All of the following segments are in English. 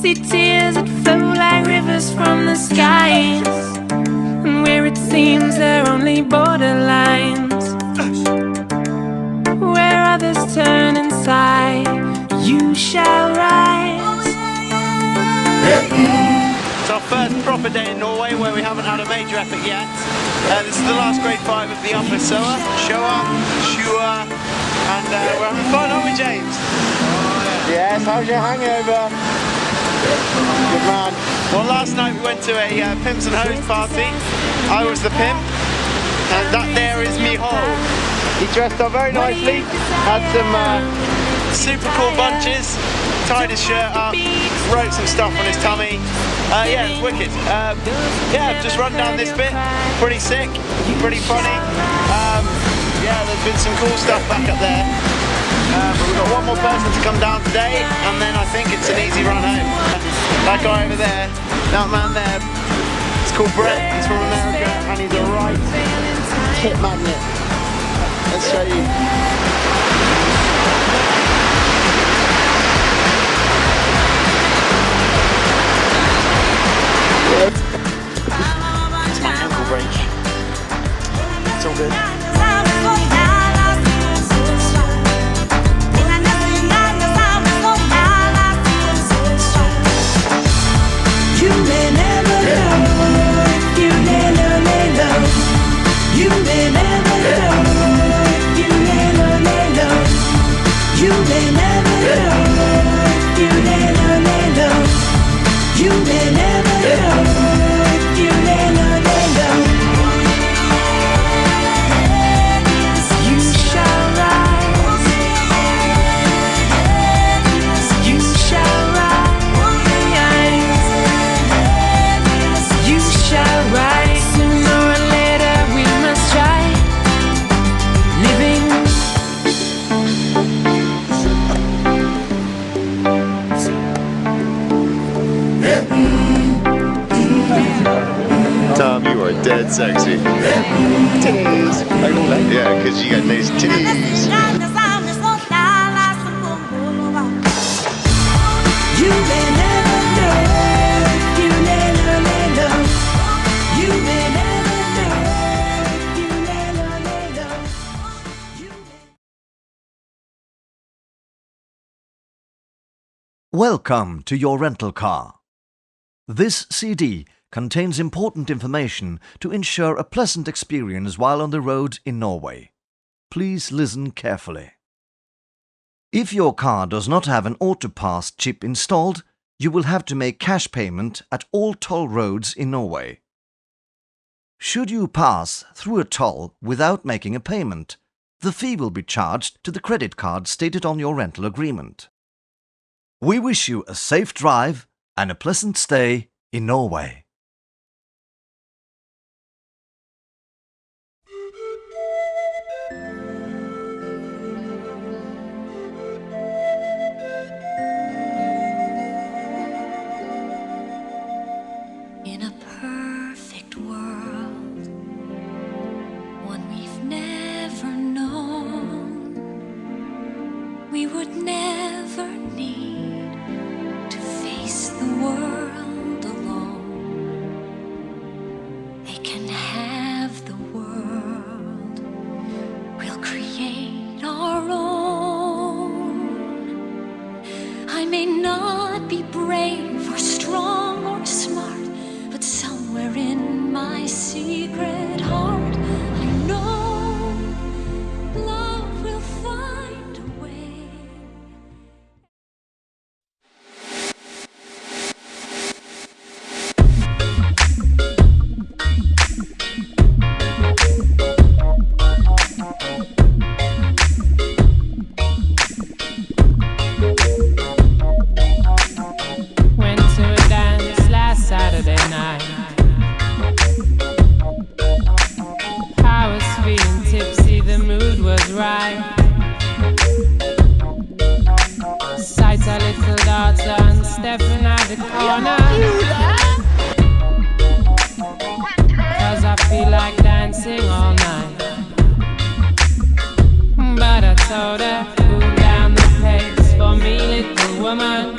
see tears that flow like rivers from the skies, and where it seems there are only borderlines, where others turn inside, you shall rise. It's our first proper day in Norway where we haven't had a major epic yet. This is the last grade 5 of the upper Shoa, and we're having fun, aren't we, James? Yes, how's your hangover? Good man. Well, last night we went to a Pimps and Hoes party. I was the pimp, and that there is Miho. He dressed up very nicely, had some Super cool bunches, tied his shirt up, wrote some stuff on his tummy. Yeah, it's wicked. Yeah, just run down this bit. Pretty sick, pretty funny. Yeah, there's been some cool stuff back up there. But we've got one more person to come down today, and then I think it's an easy run home. That guy over there, that man there, it's called Brett. He's from America, and he's a right tit magnet. Let's show you. It's my ankle break. It's all good. You may never know if you lay low. You may never know if you lay low. You may never know if you lay low. You may never know if you lay low. You shall rise. You shall rise. You shall rise. Sooner or later we must try living. Tom, you are dead sexy. Titties. Yeah, because you got nice titties. You may never know if you lay low. You may never know if you lay low. Welcome to your rental car. This CD contains important information to ensure a pleasant experience while on the road in Norway. Please listen carefully. If your car does not have an AutoPass chip installed, you will have to make cash payment at all toll roads in Norway. Should you pass through a toll without making a payment, the fee will be charged to the credit card stated on your rental agreement. We wish you a safe drive and a pleasant stay in Norway. In a perfect world, one we've never known, we would never need to face the world alone. They can have the world, we'll create our own. I may not be brave or strong or smart, but somewhere in my secret heart, I know love will find a way. Went to a dance last Saturday night. I was feeling tipsy, the mood was right. Sight a little daughter and stepping at the corner. Cause I feel like dancing all night. But I told her, cool down the pace for me, little woman.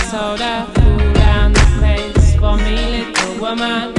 soda, cool down the pace for me, little woman.